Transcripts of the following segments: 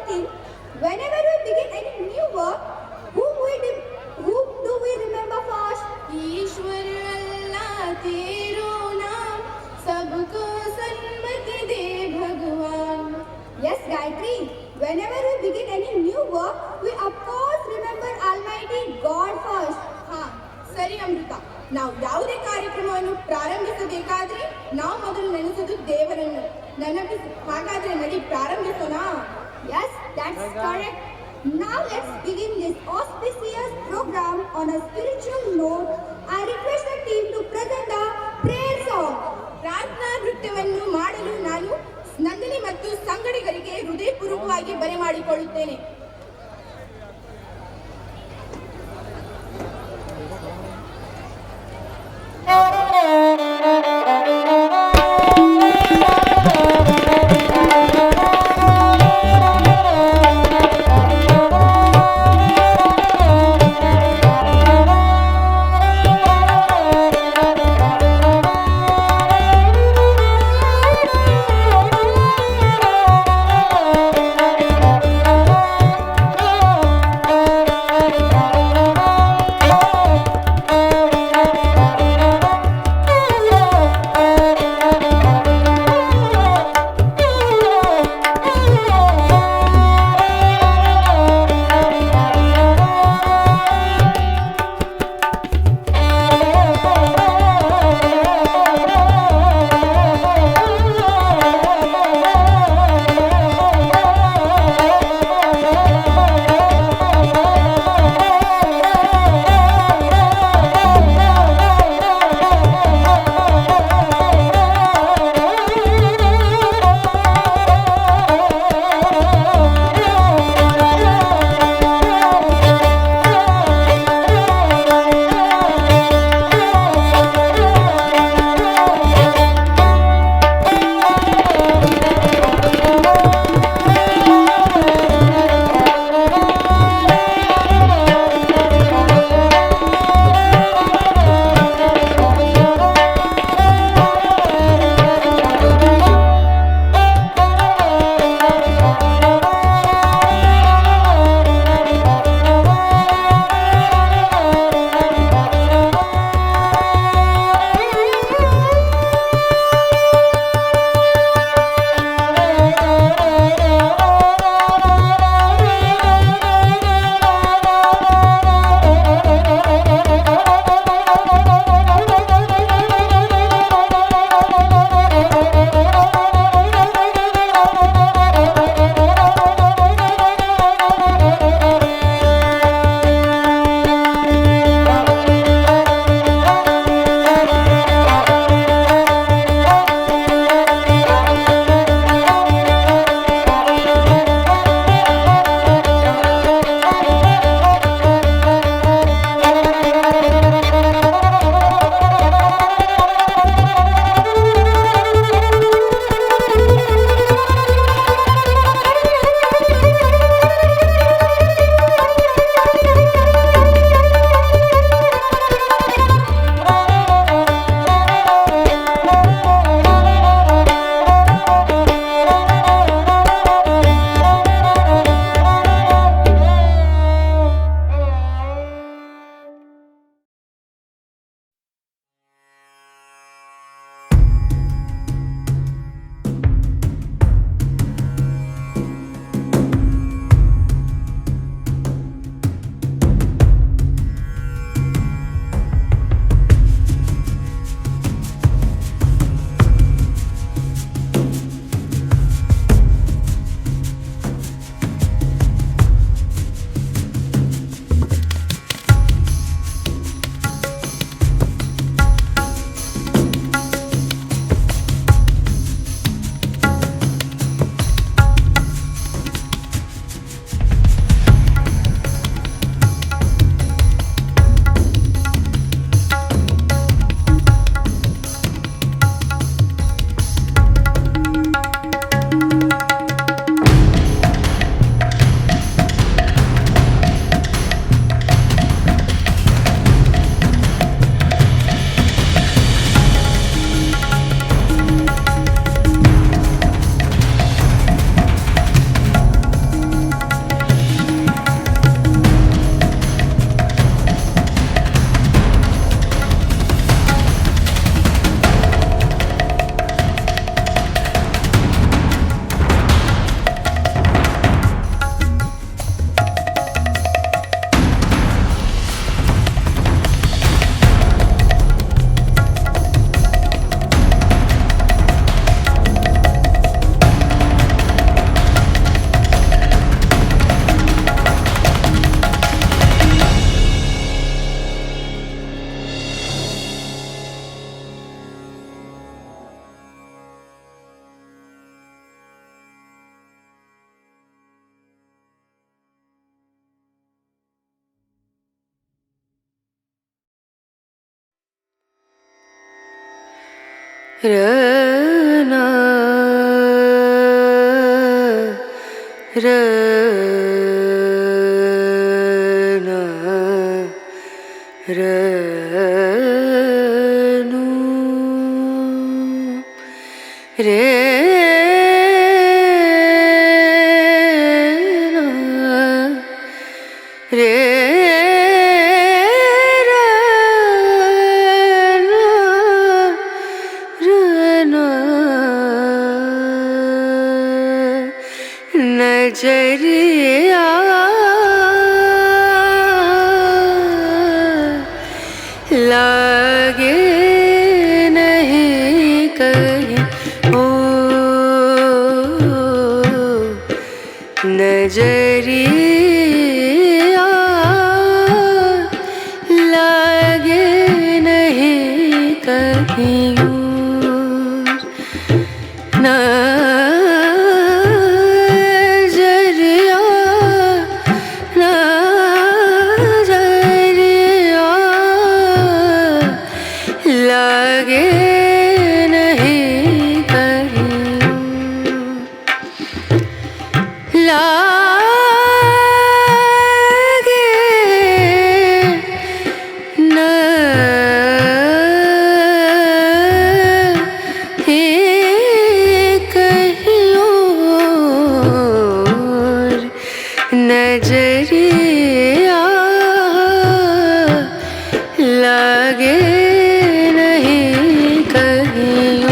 think whenever we begin any new work, whom do we remember first? ईश्वर अल्लाह तेरो नाम सबको सन्मति दे भगवान. Yes, Gayatri. Whenever we begin any new work, we of course remember Almighty God first. ಹಾ ಸರಿ ಅಮೃತ. ನಾವು ಯಾವುದೇ ಕಾರ್ಯಕ್ರಮವನ್ನು ಪ್ರಾರಂಭಿಸಬೇಕಾದ್ರೆ ನಾವು ಮೊದಲು ನೆನೆಸೋದು ದೇವರನ್ನು. ಹಾಗಾದ್ರೆ ನಡಿ ಪ್ರಾರಂಭಿಸೋಣ. Yes, that's correct. Now let's begin this auspicious program on a spiritual note. I request the team to present the prayer song. ಪ್ರಾರ್ಥನಾ ನೃತ್ಯವನ್ನು ಮಾಡಲು ನಾನು ನಂದಿನಿ ಮತ್ತು ಸಂಗಡಿಗರಿಗೆ ಹೃದಯಪೂರ್ವಕವಾಗಿ ಬರಮಾಡಿಕೊಳ್ಳುತ್ತೇನೆ. रना रना रनु रे रे नजरिया लागे नहीं कहीं ओ नजरिया लागे नहीं कहीं नजरिया नजरिया लागे नहीं कहीं लागे नहीं कहीं और नजरिया लागे नहीं कहीं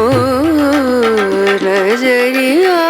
और नजरिया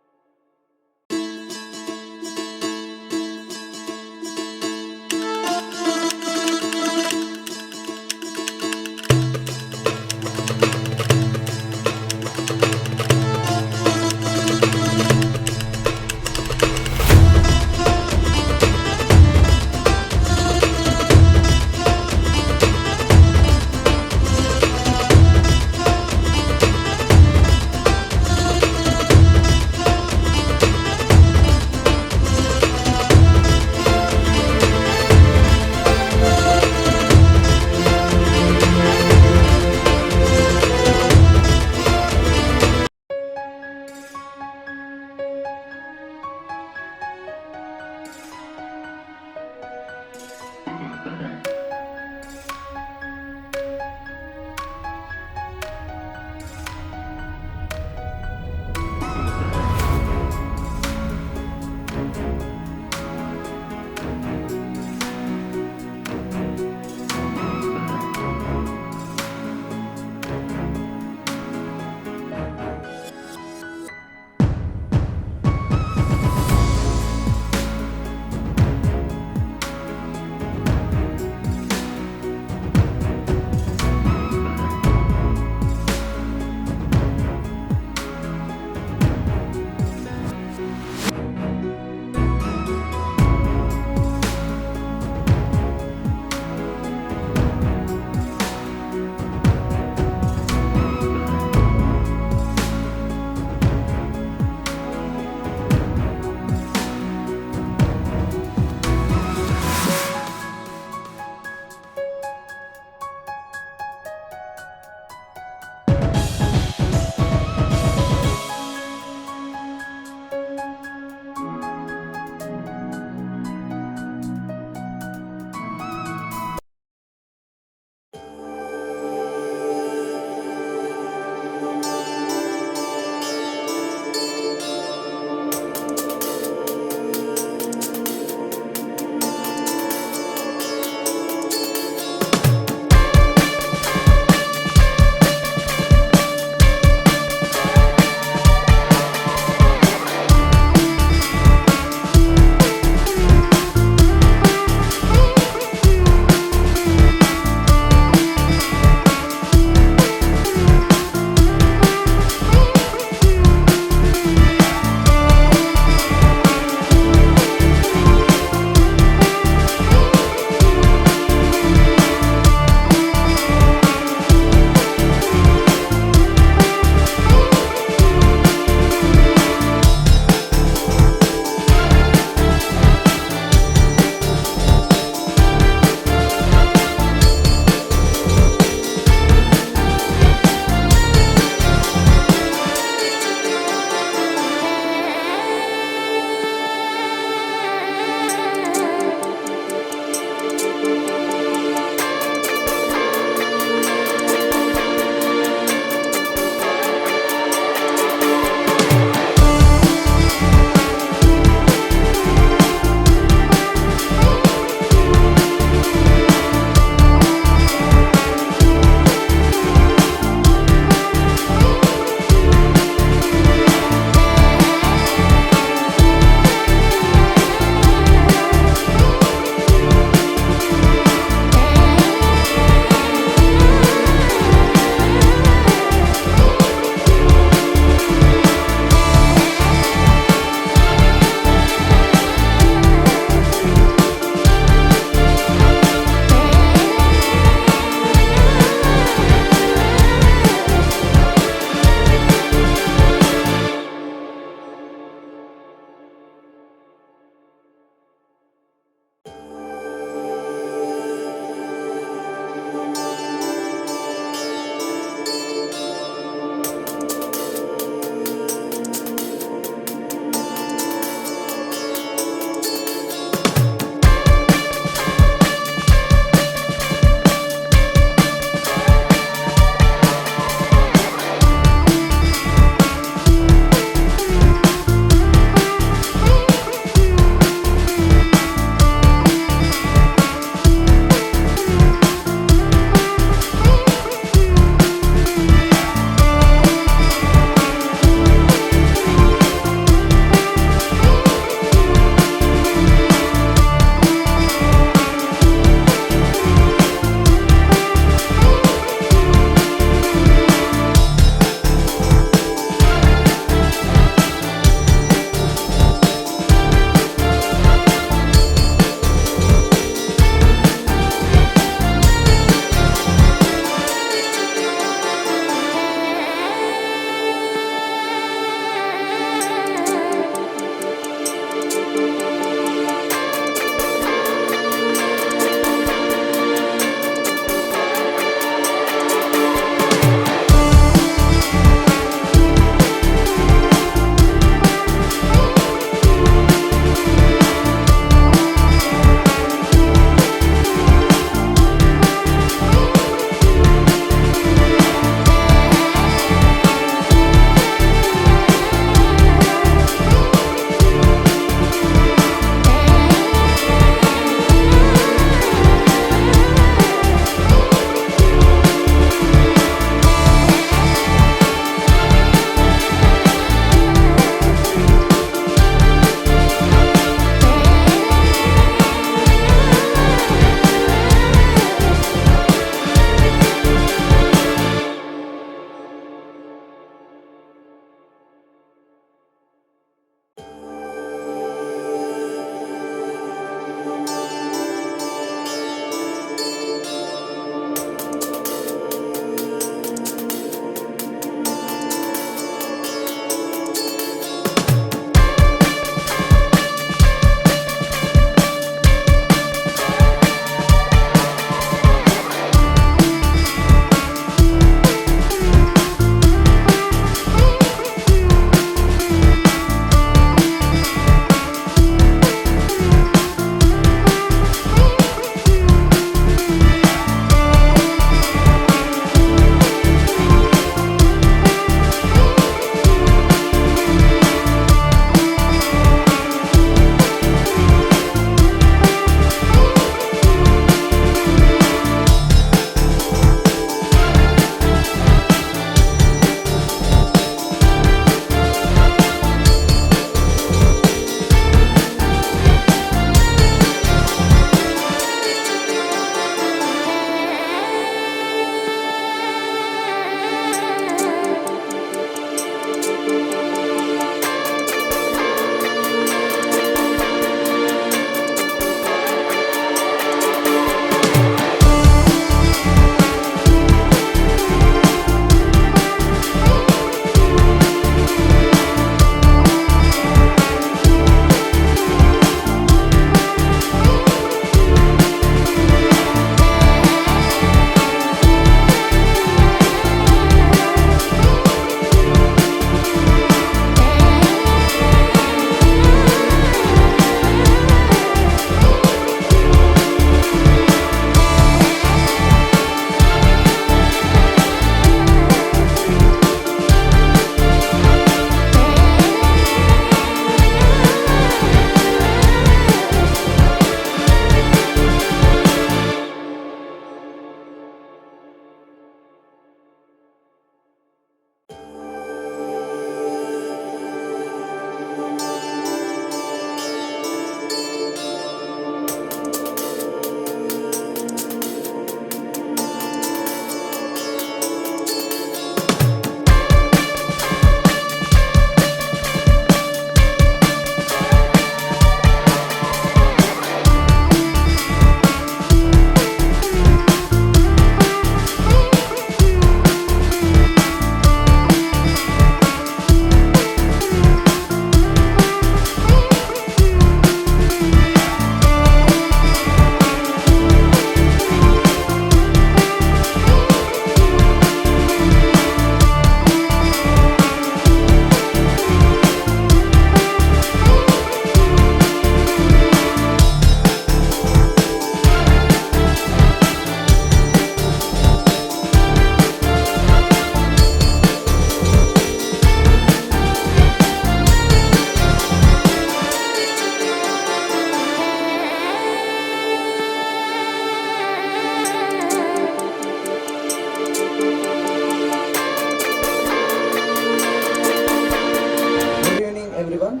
everyone.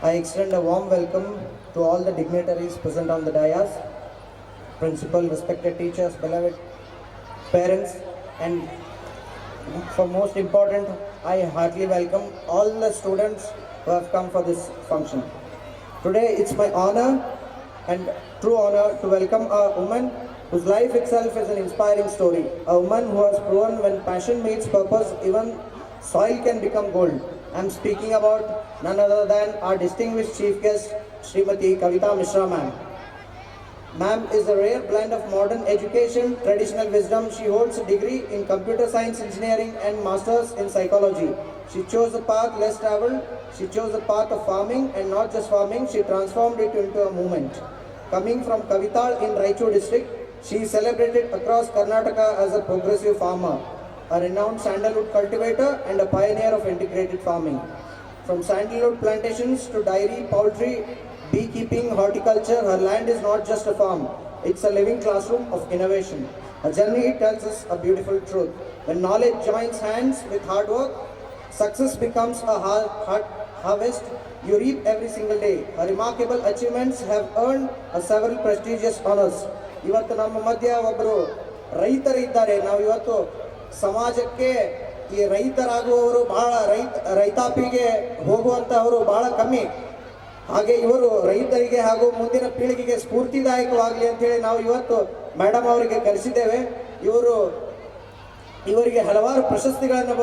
I extend a warm welcome to all the dignitaries present on the dais, principal, respected teachers, beloved parents, and for most important, I heartily welcome all the students who have come for this function. Today it's my honor and true honor to welcome a woman whose life itself is an inspiring story. A woman who has proven when passion meets purpose, even soil can become gold. I'm speaking about none other than our distinguished chief guest, Srimati Kavita Mishra ma'am. Ma'am is a rare blend of modern education, traditional wisdom. She holds a degree in computer science engineering and masters in psychology. She chose a path less traveled. She chose a path of farming, and not just farming, she transformed it into a movement. Coming from Kavital in Raichur district, she is celebrated across Karnataka as a progressive farmer, a renowned sandalwood cultivator and a pioneer of integrated farming. From sandalwood plantations to dairy, poultry, beekeeping, horticulture, her land is not just a farm, it's a living classroom of innovation. Her journey tells us a beautiful truth. When knowledge joins hands with hard work, success becomes a harvest you reap every single day. Her remarkable achievements have earned her several prestigious honors. ಇವತ್ತು ನಮ್ಮ ಮಧ್ಯ ಒಬ್ಬರು ರೈತರು ಇದ್ದಾರೆ. ನಾವು ಇವತ್ತು ಸಮಾಜಕ್ಕೆ ಈ ರೈತರಾಗುವವರು ಬಹಳ ರೈತಾಪಿಗೆ ಹೋಗುವಂತಹವರು ಬಹಳ ಕಮ್ಮಿ. ಹಾಗೆ ಇವರು ರೈತರಿಗೆ ಹಾಗೂ ಮುಂದಿನ ಪೀಳಿಗೆಗೆ ಸ್ಫೂರ್ತಿದಾಯಕವಾಗಲಿ ಅಂತೇಳಿ ನಾವು ಇವತ್ತು ಮೇಡಮ್ ಅವರಿಗೆ ಕರೆಸಿದ್ದೇವೆ. ಇವರಿಗೆ ಹಲವಾರು ಪ್ರಶಸ್ತಿಗಳನ್ನು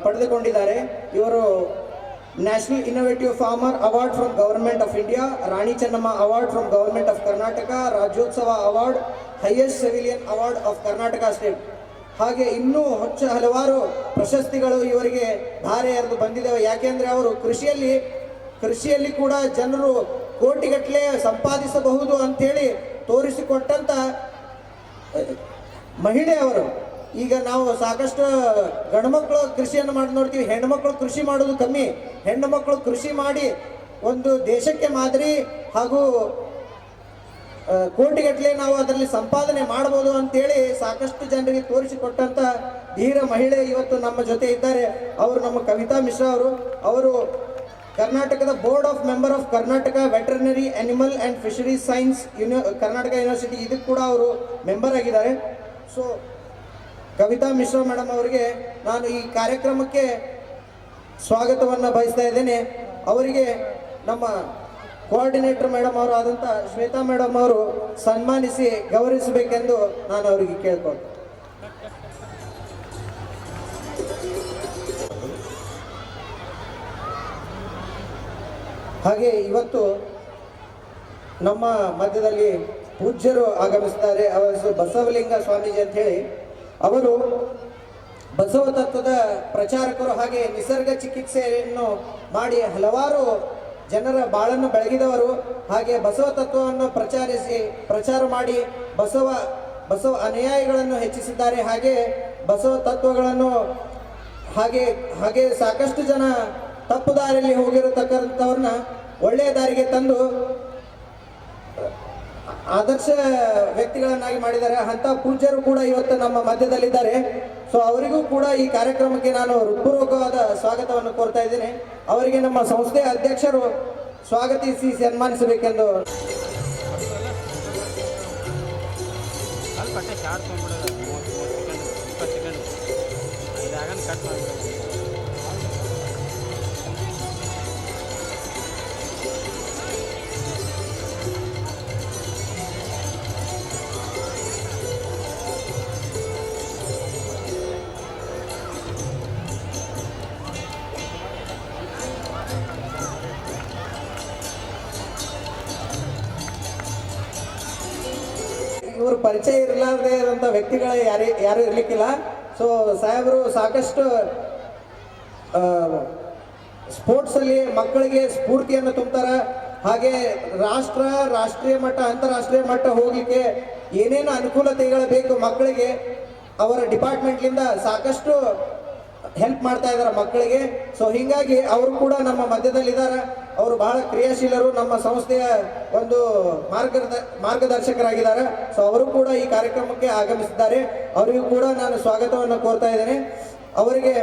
ಪಡೆದುಕೊಂಡಿದ್ದಾರೆ. ಇವರು national innovative farmer award from government of India, Rani Chennamma award from government of Karnataka, Rajyotsava award, highest civilian award of Karnataka state. ಹಾಗೆ ಇನ್ನೂ ಹಲವಾರು ಪ್ರಶಸ್ತಿಗಳು ಇವರಿಗೆ ಧಾರೆ ಎರೆದು ಬಂದಿದ್ದಾವೆ. ಯಾಕೆಂದರೆ ಅವರು ಕೃಷಿಯಲ್ಲಿ ಕೂಡ ಜನರು ಕೋಟಿಗಟ್ಟಲೆ ಸಂಪಾದಿಸಬಹುದು ಅಂಥೇಳಿ ತೋರಿಸಿಕೊಟ್ಟಂಥ ಮಹಿಳೆ ಅವರು. ಈಗ ನಾವು ಸಾಕಷ್ಟು ಗಂಡುಮಕ್ಕಳು ಕೃಷಿಯನ್ನು ಮಾಡಿ ನೋಡ್ತೀವಿ, ಹೆಣ್ಣುಮಕ್ಕಳು ಕೃಷಿ ಮಾಡೋದು ಕಮ್ಮಿ. ಹೆಣ್ಣು ಮಕ್ಕಳು ಕೃಷಿ ಮಾಡಿ ಒಂದು ದೇಶಕ್ಕೆ ಮಾದರಿ ಹಾಗೂ ಕೋಟಿಗಟ್ಟಲೆ ನಾವು ಅದರಲ್ಲಿ ಸಂಪಾದನೆ ಮಾಡ್ಬೋದು ಅಂತೇಳಿ ಸಾಕಷ್ಟು ಜನರಿಗೆ ತೋರಿಸಿಕೊಟ್ಟಂಥ ಧೀರ ಮಹಿಳೆ ಇವತ್ತು ನಮ್ಮ ಜೊತೆ ಇದ್ದಾರೆ. ಅವರು ನಮ್ಮ ಕವಿತಾ ಮಿಶ್ರಾ ಅವರು ಕರ್ನಾಟಕದ board of member of Karnataka veterinary animal and fisheries science Karnataka university ಇದಕ್ಕೆ ಕೂಡ ಅವರು ಮೆಂಬರ್ ಆಗಿದ್ದಾರೆ. ಸೊ ಕವಿತಾ ಮಿಶ್ರಾ ಮೇಡಮ್ ಅವರಿಗೆ ನಾನು ಈ ಕಾರ್ಯಕ್ರಮಕ್ಕೆ ಸ್ವಾಗತವನ್ನು ಬಯಸ್ತಾ ಇದ್ದೇನೆ. ಅವರಿಗೆ ನಮ್ಮ ಕೋಆರ್ಡಿನೇಟರ್ ಮೇಡಮ್ ಅವರು ಆದಂಥ ಶ್ವೇತಾ ಮೇಡಮ್ ಅವರು ಸನ್ಮಾನಿಸಿ ಗೌರವಿಸಬೇಕೆಂದು ನಾನು ಅವರಿಗೆ ಕೇಳ್ಕೊಳ್ತೇನೆ. ಹಾಗೆ ಇವತ್ತು ನಮ್ಮ ಮಧ್ಯದಲ್ಲಿ ಪೂಜ್ಯರು ಆಗಮಿಸಿದ್ದಾರೆ. ಅವರ ಹೆಸರು ಬಸವಲಿಂಗ ಸ್ವಾಮೀಜಿ ಅಂತ ಹೇಳಿ. ಅವರು ಬಸವ ತತ್ವದ ಪ್ರಚಾರಕರು, ಹಾಗೆ ನಿಸರ್ಗ ಚಿಕಿತ್ಸೆಯನ್ನು ಮಾಡಿ ಹಲವಾರು ಜನರ ಬಾಳನ್ನು ಬೆಳಗಿದವರು. ಹಾಗೆ ಬಸವ ತತ್ವವನ್ನು ಪ್ರಚಾರ ಮಾಡಿ ಬಸವ ಅನುಯಾಯಿಗಳನ್ನು ಹೆಚ್ಚಿಸಿದ್ದಾರೆ. ಹಾಗೆ ಬಸವ ತತ್ವಗಳನ್ನು ಹಾಗೆ ಸಾಕಷ್ಟು ಜನ ತಪ್ಪು ದಾರಿಯಲ್ಲಿ ಹೋಗಿರತಕ್ಕಂಥವ್ರನ್ನ ಒಳ್ಳೆಯ ದಾರಿಗೆ ತಂದು ಆದರ್ಶ ವ್ಯಕ್ತಿಗಳನ್ನಾಗಿ ಮಾಡಿದ್ದಾರೆ. ಅಂಥ ಪೂಜ್ಯರು ಕೂಡ ಇವತ್ತು ನಮ್ಮ ಮಧ್ಯದಲ್ಲಿದ್ದಾರೆ. ಸೊ ಅವರಿಗೂ ಕೂಡ ಈ ಕಾರ್ಯಕ್ರಮಕ್ಕೆ ನಾನು ಹೃತ್ಪೂರ್ವಕವಾದ ಸ್ವಾಗತವನ್ನು ಕೋರ್ತಾ ಇದ್ದೇನೆ. ಅವರಿಗೆ ನಮ್ಮ ಸಂಸ್ಥೆಯ ಅಧ್ಯಕ್ಷರು ಸ್ವಾಗತಿಸಿ ಸನ್ಮಾನಿಸಬೇಕೆಂದು. ಇವರು ಪರಿಚಯ ಇರಲಾರದೇ ಇರೋಂಥ ವ್ಯಕ್ತಿಗಳು ಯಾರು ಇರಲಿಕ್ಕಿಲ್ಲ. ಸೊ ಸಾಹೇಬರು ಸಾಕಷ್ಟು ಸ್ಪೋರ್ಟ್ಸಲ್ಲಿ ಮಕ್ಕಳಿಗೆ ಸ್ಫೂರ್ತಿಯನ್ನು ತುಂಬ್ತಾರೆ. ಹಾಗೆ ರಾಷ್ಟ್ರೀಯ ಮಟ್ಟ, ಅಂತಾರಾಷ್ಟ್ರೀಯ ಮಟ್ಟ ಹೋಗಲಿಕ್ಕೆ ಏನೇನು ಅನುಕೂಲತೆಗಳು ಬೇಕು ಮಕ್ಕಳಿಗೆ ಅವರ ಡಿಪಾರ್ಟ್ಮೆಂಟ್ಲಿಂದ ಸಾಕಷ್ಟು ಹೆಲ್ಪ್ ಮಾಡ್ತಾ ಇದ್ದಾರೆ ಮಕ್ಕಳಿಗೆ. ಸೊ ಹೀಗಾಗಿ ಅವರು ಕೂಡ ನಮ್ಮ ಮಧ್ಯದಲ್ಲಿದ್ದಾರೆ. ಅವರು ಬಹಳ ಕ್ರಿಯಾಶೀಲರು, ನಮ್ಮ ಸಂಸ್ಥೆಯ ಒಂದು ಮಾರ್ಗದರ್ಶಕರಾಗಿದ್ದಾರೆ. ಸೊ ಅವರು ಕೂಡ ಈ ಕಾರ್ಯಕ್ರಮಕ್ಕೆ ಆಗಮಿಸಿದ್ದಾರೆ. ಅವರಿಗೂ ಕೂಡ ನಾನು ಸ್ವಾಗತವನ್ನು ಕೋರ್ತಾ ಇದ್ದೇನೆ. ಅವರಿಗೆ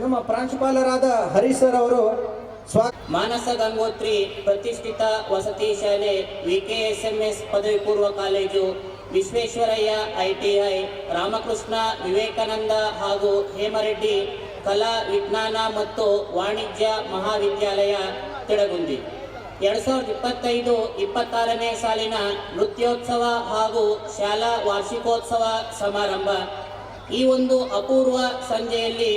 ನಮ್ಮ ಪ್ರಾಂಶುಪಾಲರಾದ ಹರೀಶ್ ಸರ್ ಅವರು ಮಾನಸ ಗಂಗೋತ್ರಿ ಪ್ರತಿಷ್ಠಿತ ವಸತಿ ಶಾಲೆ, VKSMS ಪದವಿ ಪೂರ್ವ ಕಾಲೇಜು, ವಿಶ್ವೇಶ್ವರಯ್ಯ ITI, ರಾಮಕೃಷ್ಣ ವಿವೇಕಾನಂದ ಹಾಗೂ ಹೇಮರೆಡ್ಡಿ ಕಲಾ ವಿಜ್ಞಾನ ಮತ್ತು ವಾಣಿಜ್ಯ ಮಹಾವಿದ್ಯಾಲಯ ತಿಳಗುಂದಿ 2025-26ನೇ ಸಾಲಿನ ನೃತ್ಯೋತ್ಸವ ಹಾಗೂ ಶಾಲಾ ವಾರ್ಷಿಕೋತ್ಸವ ಸಮಾರಂಭ. ಈ ಒಂದು ಅಪೂರ್ವ ಸಂಜೆಯಲ್ಲಿ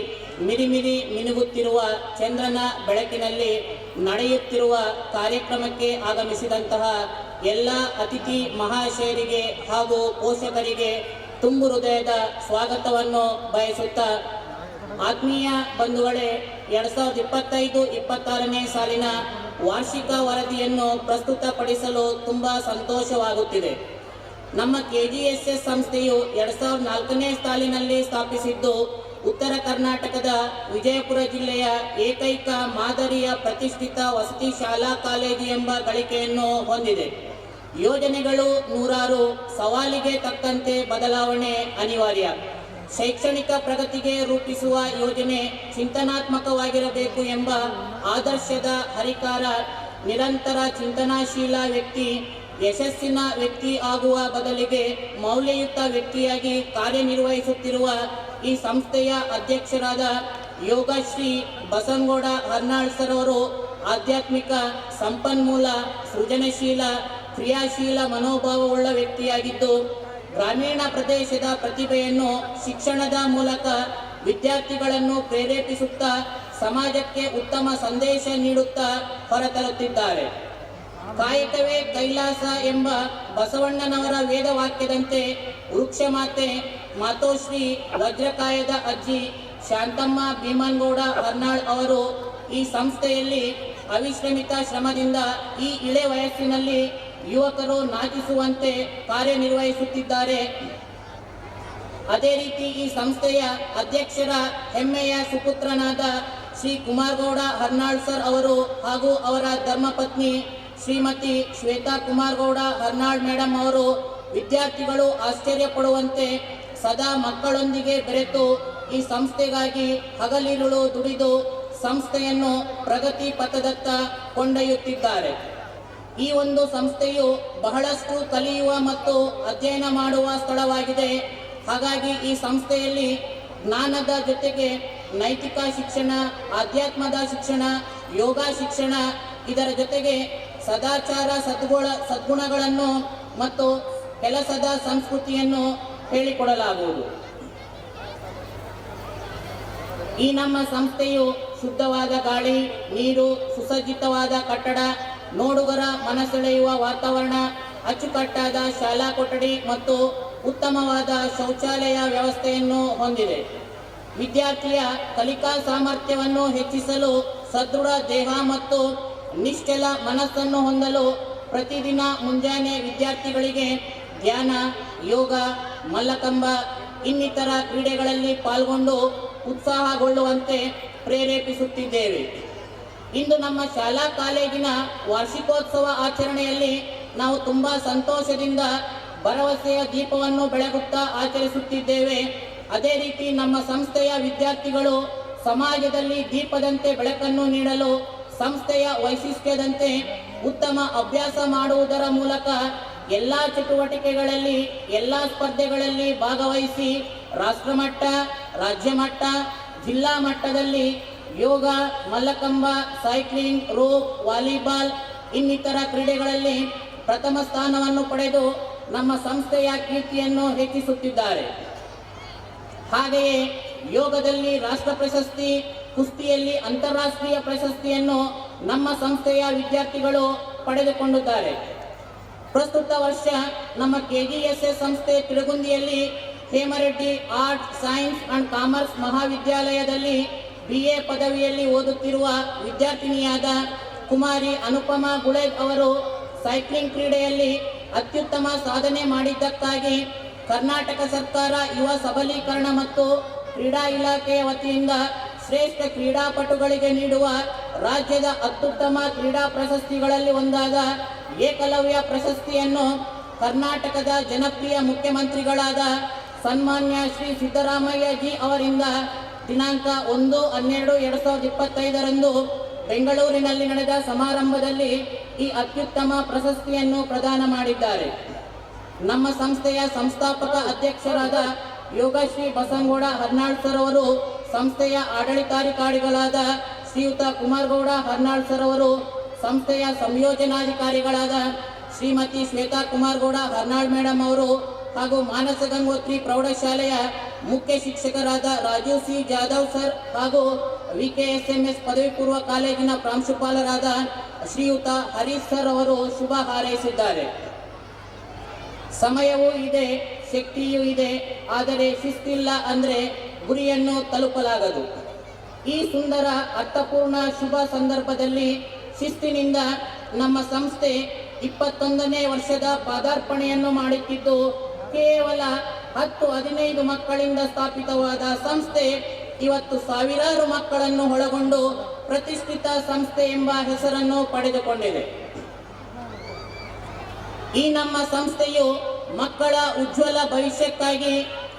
ಮಿರಿಮಿರಿ ಮಿನುಗುತ್ತಿರುವ ಚಂದ್ರನ ಬೆಳಕಿನಲ್ಲಿ ನಡೆಯುತ್ತಿರುವ ಕಾರ್ಯಕ್ರಮಕ್ಕೆ ಆಗಮಿಸಿದಂತಹ ಎಲ್ಲ ಅತಿಥಿ ಮಹಾಶಯರಿಗೆ ಹಾಗೂ ಪೋಷಕರಿಗೆ ತುಂಬು ಹೃದಯದ ಸ್ವಾಗತವನ್ನು ಬಯಸುತ್ತಾ, ಆತ್ಮೀಯ ಬಂಧುಗಳೇ, 2025-26ನೇ ಸಾಲಿನ ವಾರ್ಷಿಕ ವರದಿಯನ್ನು ಪ್ರಸ್ತುತಪಡಿಸಲು ತುಂಬ ಸಂತೋಷವಾಗುತ್ತಿದೆ. ನಮ್ಮ KGSS ಸಂಸ್ಥೆಯು 2004ನೇ ಸಾಲಿನಲ್ಲಿ ಸ್ಥಾಪಿಸಿದ್ದು, ಉತ್ತರ ಕರ್ನಾಟಕದ ವಿಜಯಪುರ ಜಿಲ್ಲೆಯ ಏಕೈಕ ಮಾದರಿಯ ಪ್ರತಿಷ್ಠಿತ ವಸತಿ ಶಾಲಾ ಕಾಲೇಜು ಎಂಬ ಗಳಿಕೆಯನ್ನು ಹೊಂದಿದೆ. ಯೋಜನೆಗಳು ನೂರಾರು, ಸವಾಲಿಗೆ ತಕ್ಕಂತೆ ಬದಲಾವಣೆ ಅನಿವಾರ್ಯ. ಶೈಕ್ಷಣಿಕ ಪ್ರಗತಿಗೆ ರೂಪಿಸುವ ಯೋಜನೆ ಚಿಂತನಾತ್ಮಕವಾಗಿರಬೇಕು ಎಂಬ ಆದರ್ಶದ ಹರಿಕಾರ, ನಿರಂತರ ಚಿಂತನಾಶೀಲ ವ್ಯಕ್ತಿ ಯಶಸ್ಸಿನ ವ್ಯಕ್ತಿ ಆಗುವ ಬದಲಿಗೆ ಮೌಲ್ಯಯುತ ವ್ಯಕ್ತಿಯಾಗಿ ಕಾರ್ಯನಿರ್ವಹಿಸುತ್ತಿರುವ ಈ ಸಂಸ್ಥೆಯ ಅಧ್ಯಕ್ಷರಾದ ಯೋಗಶ್ರೀ ಬಸನಗೌಡ ಹರ್ನಾಳ್ ಸರ್ ಅವರು ಆಧ್ಯಾತ್ಮಿಕ, ಸಂಪನ್ಮೂಲ, ಸೃಜನಶೀಲ, ಕ್ರಿಯಾಶೀಲ ಮನೋಭಾವವುಳ್ಳ ವ್ಯಕ್ತಿಯಾಗಿದ್ದು, ಗ್ರಾಮೀಣ ಪ್ರದೇಶದ ಪ್ರತಿಭೆಯನ್ನು ಶಿಕ್ಷಣದ ಮೂಲಕ ವಿದ್ಯಾರ್ಥಿಗಳನ್ನು ಪ್ರೇರೇಪಿಸುತ್ತಾ ಸಮಾಜಕ್ಕೆ ಉತ್ತಮ ಸಂದೇಶ ನೀಡುತ್ತಾ ಹೊರತರುತ್ತಿದ್ದಾರೆ. ಕಾಯಕವೇ ಕೈಲಾಸ ಎಂಬ ಬಸವಣ್ಣನವರ ವೇದವಾಕ್ಯದಂತೆ ವೃಕ್ಷ ಮಾತೆ ಮಾತೋಶ್ರೀ ವಜ್ರಕಾಯದ ಅಜ್ಜಿ ಶಾಂತಮ್ಮ ಭೀಮನಗೌಡ ಹರ್ನಾಳ್ ಅವರು ಈ ಸಂಸ್ಥೆಯಲ್ಲಿ ಅವಿಶ್ರಮಿತ ಶ್ರಮದಿಂದ ಈ ಇಳೆ ವಯಸ್ಸಿನಲ್ಲಿ ಯುವಕರು ನಾಚಿಸುವಂತೆ ಕಾರ್ಯನಿರ್ವಹಿಸುತ್ತಿದ್ದಾರೆ. ಅದೇ ರೀತಿ ಈ ಸಂಸ್ಥೆಯ ಅಧ್ಯಕ್ಷರ ಹೆಮ್ಮೆಯ ಸುಪುತ್ರನಾದ ಶ್ರೀ ಕುಮಾರಗೌಡ ಹರ್ನಾಳ್ ಸರ್ ಅವರು ಹಾಗೂ ಅವರ ಧರ್ಮಪತ್ನಿ ಶ್ರೀಮತಿ ಶ್ವೇತಾ ಕುಮಾರಗೌಡ ಹರ್ನಾಳ್ ಮೇಡಮ್ ಅವರು ವಿದ್ಯಾರ್ಥಿಗಳು ಆಶ್ಚರ್ಯ ಪಡುವಂತೆ ಸದಾ ಮಕ್ಕಳೊಂದಿಗೆ ಬೆರೆತು ಈ ಸಂಸ್ಥೆಗಾಗಿ ಹಗಲಿರುಳು ದುಡಿದು ಸಂಸ್ಥೆಯನ್ನು ಪ್ರಗತಿ ಪಥದತ್ತ ಕೊಂಡೊಯ್ಯುತ್ತಿದ್ದಾರೆ. ಈ ಒಂದು ಸಂಸ್ಥೆಯು ಬಹಳಷ್ಟು ಕಲಿಯುವ ಮತ್ತು ಅಧ್ಯಯನ ಮಾಡುವ ಸ್ಥಳವಾಗಿದೆ. ಹಾಗಾಗಿ ಈ ಸಂಸ್ಥೆಯಲ್ಲಿ ಜ್ಞಾನದ ಜೊತೆಗೆ ನೈತಿಕ ಶಿಕ್ಷಣ, ಆಧ್ಯಾತ್ಮದ ಶಿಕ್ಷಣ, ಯೋಗ ಶಿಕ್ಷಣ, ಇದರ ಜೊತೆಗೆ ಸದಾಚಾರ ಸದ್ಗುಣಗಳನ್ನು ಮತ್ತು ಕೆಲಸದ ಸಂಸ್ಕೃತಿಯನ್ನು ಹೇಳಿಕೊಡಲಾಗುವುದು. ಈ ನಮ್ಮ ಸಂಸ್ಥೆಯು ಶುದ್ಧವಾದ ಗಾಳಿ, ನೀರು, ಸುಸಜ್ಜಿತವಾದ ಕಟ್ಟಡ, ನೋಡುಗರ ಮನಸೆಳೆಯುವ ವಾತಾವರಣ, ಅಚ್ಚುಕಟ್ಟಾದ ಶಾಲಾ ಕೊಠಡಿ ಮತ್ತು ಉತ್ತಮವಾದ ಶೌಚಾಲಯ ವ್ಯವಸ್ಥೆಯನ್ನು ಹೊಂದಿದೆ. ವಿದ್ಯಾರ್ಥಿಯ ಕಲಿಕಾ ಸಾಮರ್ಥ್ಯವನ್ನು ಹೆಚ್ಚಿಸಲು, ಸದೃಢ ದೇಹ ಮತ್ತು ನಿಶ್ಚಲ ಮನಸ್ಸನ್ನು ಹೊಂದಲು ಪ್ರತಿದಿನ ಮುಂಜಾನೆ ವಿದ್ಯಾರ್ಥಿಗಳಿಗೆ ಧ್ಯಾನ, ಯೋಗ, ಮಲ್ಲಕಂಬ ಇನ್ನಿತರ ಕ್ರೀಡೆಗಳಲ್ಲಿ ಪಾಲ್ಗೊಂಡು ಉತ್ಸಾಹಗೊಳ್ಳುವಂತೆ ಪ್ರೇರೇಪಿಸುತ್ತಿದ್ದೇವೆ. ಇಂದು ನಮ್ಮ ಶಾಲಾ ಕಾಲೇಜಿನ ವಾರ್ಷಿಕೋತ್ಸವ ಆಚರಣೆಯಲ್ಲಿ ನಾವು ತುಂಬ ಸಂತೋಷದಿಂದ ಭರವಸೆಯ ದೀಪವನ್ನು ಬೆಳಗುತ್ತಾ ಆಚರಿಸುತ್ತಿದ್ದೇವೆ. ಅದೇ ರೀತಿ ನಮ್ಮ ಸಂಸ್ಥೆಯ ವಿದ್ಯಾರ್ಥಿಗಳು ಸಮಾಜದಲ್ಲಿ ದೀಪದಂತೆ ಬೆಳಕನ್ನು ನೀಡಲು ಸಂಸ್ಥೆಯ ವೈಶಿಷ್ಟ್ಯದಂತೆ ಉತ್ತಮ ಅಭ್ಯಾಸ ಮಾಡುವುದರ ಮೂಲಕ ಎಲ್ಲ ಚಟುವಟಿಕೆಗಳಲ್ಲಿ, ಎಲ್ಲ ಸ್ಪರ್ಧೆಗಳಲ್ಲಿ ಭಾಗವಹಿಸಿ ರಾಷ್ಟ್ರಮಟ್ಟ, ರಾಜ್ಯ ಮಟ್ಟ, ಜಿಲ್ಲಾ ಮಟ್ಟದಲ್ಲಿ ಯೋಗ, ಮಲ್ಲಕಂಬ, ಸೈಕ್ಲಿಂಗ್, ರೋಪ್, ವಾಲಿಬಾಲ್ ಇನ್ನಿತರ ಕ್ರೀಡೆಗಳಲ್ಲಿ ಪ್ರಥಮ ಸ್ಥಾನವನ್ನು ಪಡೆದು ನಮ್ಮ ಸಂಸ್ಥೆಯ ಕೀರ್ತಿಯನ್ನು ಹೆಚ್ಚಿಸುತ್ತಿದ್ದಾರೆ. ಹಾಗೆಯೇ ಯೋಗದಲ್ಲಿ ರಾಷ್ಟ್ರ ಪ್ರಶಸ್ತಿ, ಕುಸ್ತಿಯಲ್ಲಿ ಅಂತಾರಾಷ್ಟ್ರೀಯ ಪ್ರಶಸ್ತಿಯನ್ನು ನಮ್ಮ ಸಂಸ್ಥೆಯ ವಿದ್ಯಾರ್ಥಿಗಳು ಪಡೆದುಕೊಂಡಿದ್ದಾರೆ. ಪ್ರಸ್ತುತ ವರ್ಷ ನಮ್ಮ KGSS ಸಂಸ್ಥೆ ತಿಳಗುಂದಿಯಲ್ಲಿ Hemareddy arts, science and commerce ಮಹಾವಿದ್ಯಾಲಯದಲ್ಲಿ BA ಪದವಿಯಲ್ಲಿ ಓದುತ್ತಿರುವ ವಿದ್ಯಾರ್ಥಿನಿಯಾದ ಕುಮಾರಿ ಅನುಪಮಾ ಗುಳೇದ್ ಅವರು ಸೈಕ್ಲಿಂಗ್ ಕ್ರೀಡೆಯಲ್ಲಿ ಅತ್ಯುತ್ತಮ ಸಾಧನೆ ಮಾಡಿದ್ದಕ್ಕಾಗಿ ಕರ್ನಾಟಕ ಸರ್ಕಾರ ಯುವ ಸಬಲೀಕರಣ ಮತ್ತು ಕ್ರೀಡಾ ಇಲಾಖೆಯ ವತಿಯಿಂದ ಶ್ರೇಷ್ಠ ಕ್ರೀಡಾಪಟುಗಳಿಗೆ ನೀಡುವ ರಾಜ್ಯದ ಅತ್ಯುತ್ತಮ ಕ್ರೀಡಾ ಪ್ರಶಸ್ತಿಗಳಲ್ಲಿ ಒಂದಾದ ಏಕಲವ್ಯ ಪ್ರಶಸ್ತಿಯನ್ನು ಕರ್ನಾಟಕದ ಜನಪ್ರಿಯ ಮುಖ್ಯಮಂತ್ರಿಗಳಾದ ಸನ್ಮಾನ್ಯ ಶ್ರೀ ಸಿದ್ದರಾಮಯ್ಯ ಜಿ ಅವರಿಂದ ದಿನಾಂಕ 1/12/2025 ಬೆಂಗಳೂರಿನಲ್ಲಿ ನಡೆದ ಸಮಾರಂಭದಲ್ಲಿ ಈ ಅತ್ಯುತ್ತಮ ಪ್ರಶಸ್ತಿಯನ್ನು ಪ್ರದಾನ ಮಾಡಿದ್ದಾರೆ. ನಮ್ಮ ಸಂಸ್ಥೆಯ ಸಂಸ್ಥಾಪಕ ಅಧ್ಯಕ್ಷರಾದ ಯೋಗಶ್ರೀ ಬಸನಗೌಡ ಹರ್ನಾಳ್ ಸರ್ ಅವರು, ಸಂಸ್ಥೆಯ ಆಡಳಿತಾಧಿಕಾರಿಗಳಾದ ಶ್ರೀಯುತ ಕುಮಾರಗೌಡ ಹರ್ನಾಳ್ ಸರ್ ಅವರು, ಸಂಸ್ಥೆಯ ಸಂಯೋಜನಾಧಿಕಾರಿಗಳಾದ ಶ್ರೀಮತಿ ಶ್ವೇತಾ ಕುಮಾರಗೌಡ ಹರ್ನಾಳ್ ಮೇಡಮ್ ಅವರು ಹಾಗೂ ಮಾನಸ ಗಂಗೋತ್ರಿ ಪ್ರೌಢಶಾಲೆಯ ಮುಖ್ಯ ಶಿಕ್ಷಕರಾದ ರಾಜೀವ್ ಸಿ ಜಾಧವ್ ಸರ್ ಹಾಗೂ ವಿಕೆಎಸ್ಎಂಎಸ್ ಪದವಿ ಪೂರ್ವ ಕಾಲೇಜಿನ ಪ್ರಾಂಶುಪಾಲರಾದ ಶ್ರೀಯುತ ಹರೀಶ್ ಸರ್ ಅವರು ಶುಭ ಹಾರೈಸಿದ್ದಾರೆ. ಸಮಯವೂ ಇದೆ, ಶಕ್ತಿಯೂ ಇದೆ, ಆದರೆ ಶಿಸ್ತಿಲ್ಲ ಅಂದರೆ ಗುರಿಯನ್ನು ತಲುಪಲಾಗದು. ಈ ಸುಂದರ ಅರ್ಥಪೂರ್ಣ ಶುಭ ಸಂದರ್ಭದಲ್ಲಿ ಶಿಸ್ತಿನಿಂದ ನಮ್ಮ ಸಂಸ್ಥೆ 21ನೇ ವರ್ಷದ ಪಾದಾರ್ಪಣೆಯನ್ನು ಮಾಡುತ್ತಿದ್ದು, ಕೇವಲ 10-15 ಮಕ್ಕಳಿಂದ ಸ್ಥಾಪಿತವಾದ ಸಂಸ್ಥೆ ಇವತ್ತು ಸಾವಿರಾರು ಮಕ್ಕಳನ್ನು ಒಳಗೊಂಡು ಪ್ರತಿಷ್ಠಿತ ಸಂಸ್ಥೆ ಎಂಬ ಹೆಸರನ್ನು ಪಡೆದುಕೊಂಡಿದೆ. ಈ ನಮ್ಮ ಸಂಸ್ಥೆಯು ಮಕ್ಕಳ ಉಜ್ವಲ ಭವಿಷ್ಯಕ್ಕಾಗಿ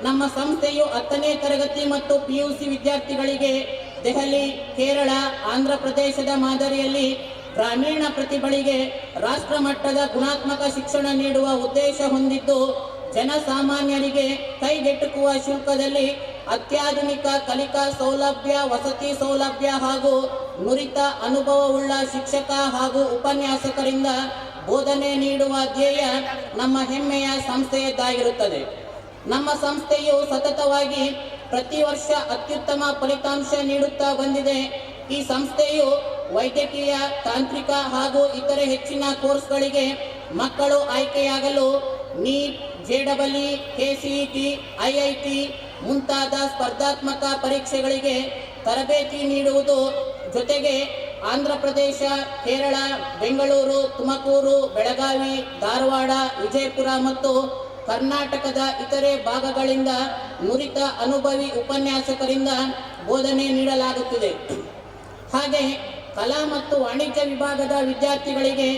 ನಮ್ಮ ಸಂಸ್ಥೆಯು 10ನೇ ತರಗತಿ ಮತ್ತು PUC ವಿದ್ಯಾರ್ಥಿಗಳಿಗೆ ದೆಹಲಿ, ಕೇರಳ, ಆಂಧ್ರ ಪ್ರದೇಶದ ಮಾದರಿಯಲ್ಲಿ ಗ್ರಾಮೀಣ ಪ್ರತಿಭೆಗಳಿಗೆ ರಾಷ್ಟ್ರ ಮಟ್ಟದ ಗುಣಾತ್ಮಕ ಶಿಕ್ಷಣ ನೀಡುವ ಉದ್ದೇಶ ಹೊಂದಿದ್ದು, ಜನಸಾಮಾನ್ಯರಿಗೆ ಕೈಗೆಟುಕುವ ಶುಲ್ಕದಲ್ಲಿ ಅತ್ಯಾಧುನಿಕ ಕಲಿಕಾ ಸೌಲಭ್ಯ, ವಸತಿ ಸೌಲಭ್ಯ ಹಾಗೂ ನುರಿತ ಅನುಭವವುಳ್ಳ ಶಿಕ್ಷಕ ಹಾಗೂ ಉಪನ್ಯಾಸಕರಿಂದ ಬೋಧನೆ ನೀಡುವ ಧ್ಯೇಯ ನಮ್ಮ ಹೆಮ್ಮೆಯ ಸಂಸ್ಥೆಯದ್ದಾಗಿರುತ್ತದೆ. ನಮ್ಮ ಸಂಸ್ಥೆಯು ಸತತವಾಗಿ ಪ್ರತಿ ವರ್ಷ ಅತ್ಯುತ್ತಮ ಫಲಿತಾಂಶ ನೀಡುತ್ತಾ ಬಂದಿದೆ. ಈ ಸಂಸ್ಥೆಯು ವೈದ್ಯಕೀಯ, ತಾಂತ್ರಿಕ ಹಾಗೂ ಇತರೆ ಹೆಚ್ಚಿನ ಕೋರ್ಸ್ಗಳಿಗೆ ಮಕ್ಕಳು ಆಯ್ಕೆಯಾಗಲು ನೀಟ್, JEE, KCET, IIT ಮುಂತಾದ ಸ್ಪರ್ಧಾತ್ಮಕ ಪರೀಕ್ಷೆಗಳಿಗೆ ತರಬೇತಿ ನೀಡುವುದು ಜೊತೆಗೆ ಆಂಧ್ರ ಪ್ರದೇಶ, ಕೇರಳ, ಬೆಂಗಳೂರು, ತುಮಕೂರು, ಬೆಳಗಾವಿ, ಧಾರವಾಡ, ವಿಜಯಪುರ ಮತ್ತು ಕರ್ನಾಟಕದ ಇತರೆ ಭಾಗಗಳಿಂದ ನುರಿತ ಅನುಭವಿ ಉಪನ್ಯಾಸಕರಿಂದ ಬೋಧನೆ ನೀಡಲಾಗುತ್ತಿದೆ. ಹಾಗೆ ಕಲಾ ಮತ್ತು ವಾಣಿಜ್ಯ ವಿಭಾಗದ ವಿದ್ಯಾರ್ಥಿಗಳಿಗೆ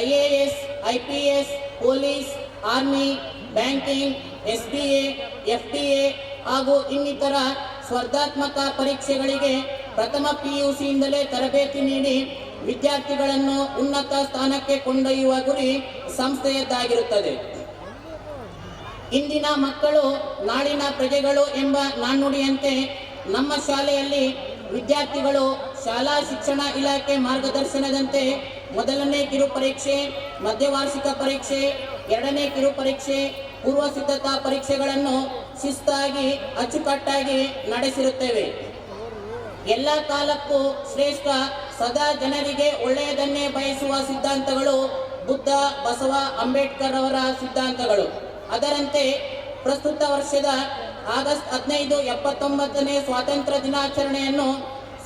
IAS, IPS, police, army, banking, SBA, FDA ಹಾಗೂ ಇನ್ನಿತರ ಸ್ಪರ್ಧಾತ್ಮಕ ಪರೀಕ್ಷೆಗಳಿಗೆ ಪ್ರಥಮ PUCಯಿಂದಲೇ ತರಬೇತಿ ನೀಡಿ ವಿದ್ಯಾರ್ಥಿಗಳನ್ನು ಉನ್ನತ ಸ್ಥಾನಕ್ಕೆ ಕೊಂಡೊಯ್ಯುವ ಗುರಿ ಸಂಸ್ಥೆಯದ್ದಾಗಿರುತ್ತದೆ. ಇಂದಿನ ಮಕ್ಕಳು ನಾಳಿನ ಪ್ರಜೆಗಳು ಎಂಬ ನಾಣ್ಣುಡಿಯಂತೆ ನಮ್ಮ ಶಾಲೆಯಲ್ಲಿ ವಿದ್ಯಾರ್ಥಿಗಳು ಶಾಲಾ ಶಿಕ್ಷಣ ಇಲಾಖೆ ಮಾರ್ಗದರ್ಶನದಂತೆ ಮೊದಲನೇ ಕಿರು ಪರೀಕ್ಷೆ, ಮಧ್ಯವಾರ್ಷಿಕ ಪರೀಕ್ಷೆ, ಎರಡನೇ ಕಿರು ಪರೀಕ್ಷೆ, ಪೂರ್ವ ಸಿದ್ಧತಾ ಪರೀಕ್ಷೆಗಳನ್ನು ಶಿಸ್ತಾಗಿ ಅಚ್ಚುಕಟ್ಟಾಗಿ ನಡೆಸಿರುತ್ತೇವೆ. ಎಲ್ಲ ಕಾಲಕ್ಕೂ ಶ್ರೇಷ್ಠ, ಸದಾ ಜನರಿಗೆ ಒಳ್ಳೆಯದನ್ನೇ ಬಯಸುವ ಸಿದ್ಧಾಂತಗಳು ಬುದ್ಧ, ಬಸವ, ಅಂಬೇಡ್ಕರ್ ಅವರ ಸಿದ್ಧಾಂತಗಳು. ಅದರಂತೆ ಪ್ರಸ್ತುತ ವರ್ಷದ ಆಗಸ್ಟ್ 15, 79ನೇ ಸ್ವಾತಂತ್ರ್ಯ ದಿನಾಚರಣೆಯನ್ನು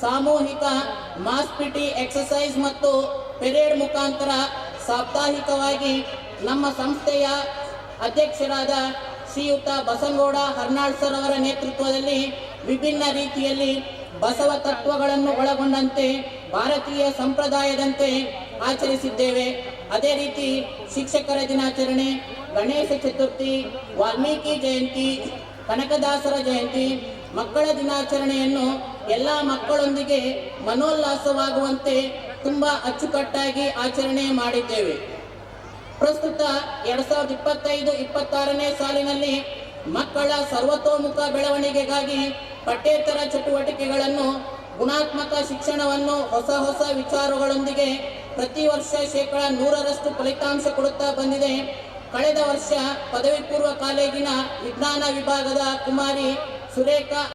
ಸಾಮೂಹಿಕ ಮಾಸ್ ಪಿಟಿ ಎಕ್ಸಸೈಸ್ ಮತ್ತು ಪೆರೇಡ್ ಮುಖಾಂತರ ಸಾಪ್ತಾಹಿಕವಾಗಿ ನಮ್ಮ ಸಂಸ್ಥೆಯ ಅಧ್ಯಕ್ಷರಾದ ಶ್ರೀಯುತ ಬಸನಗೌಡ ಹರ್ನಾಳ್ ಸರ್ ಅವರ ನೇತೃತ್ವದಲ್ಲಿ ವಿಭಿನ್ನ ರೀತಿಯಲ್ಲಿ ಬಸವ ತತ್ವಗಳನ್ನು ಒಳಗೊಂಡಂತೆ ಭಾರತೀಯ ಸಂಪ್ರದಾಯದಂತೆ ಆಚರಿಸಿದ್ದೇವೆ. ಅದೇ ರೀತಿ ಶಿಕ್ಷಕರ ದಿನಾಚರಣೆ, ಗಣೇಶ ಚತುರ್ಥಿ, ವಾಲ್ಮೀಕಿ ಜಯಂತಿ, ಕನಕದಾಸರ ಜಯಂತಿ, ಮಕ್ಕಳ ದಿನಾಚರಣೆಯನ್ನು ಎಲ್ಲ ಮಕ್ಕಳೊಂದಿಗೆ ಮನೋಲ್ಲಾಸವಾಗುವಂತೆ ತುಂಬ ಅಚ್ಚುಕಟ್ಟಾಗಿ ಆಚರಣೆ ಮಾಡಿದ್ದೇವೆ. ಪ್ರಸ್ತುತ 2025-26ನೇ ಸಾಲಿನಲ್ಲಿ ಮಕ್ಕಳ ಸರ್ವತೋಮುಖ ಬೆಳವಣಿಗೆಗಾಗಿ ಪಠ್ಯೇತರ ಚಟುವಟಿಕೆಗಳನ್ನು, ಗುಣಾತ್ಮಕ ಶಿಕ್ಷಣವನ್ನು ಹೊಸ ವಿಚಾರಗಳೊಂದಿಗೆ ಪ್ರತಿ ವರ್ಷ 100% ಫಲಿತಾಂಶ ಕೊಡುತ್ತಾ ಬಂದಿದೆ. ಕಳೆದ ವರ್ಷ ಪದವಿ ಪೂರ್ವ ಕಾಲೇಜಿನ ವಿಜ್ಞಾನ ವಿಭಾಗದ ಕುಮಾರಿ ಸುರೇಖಾ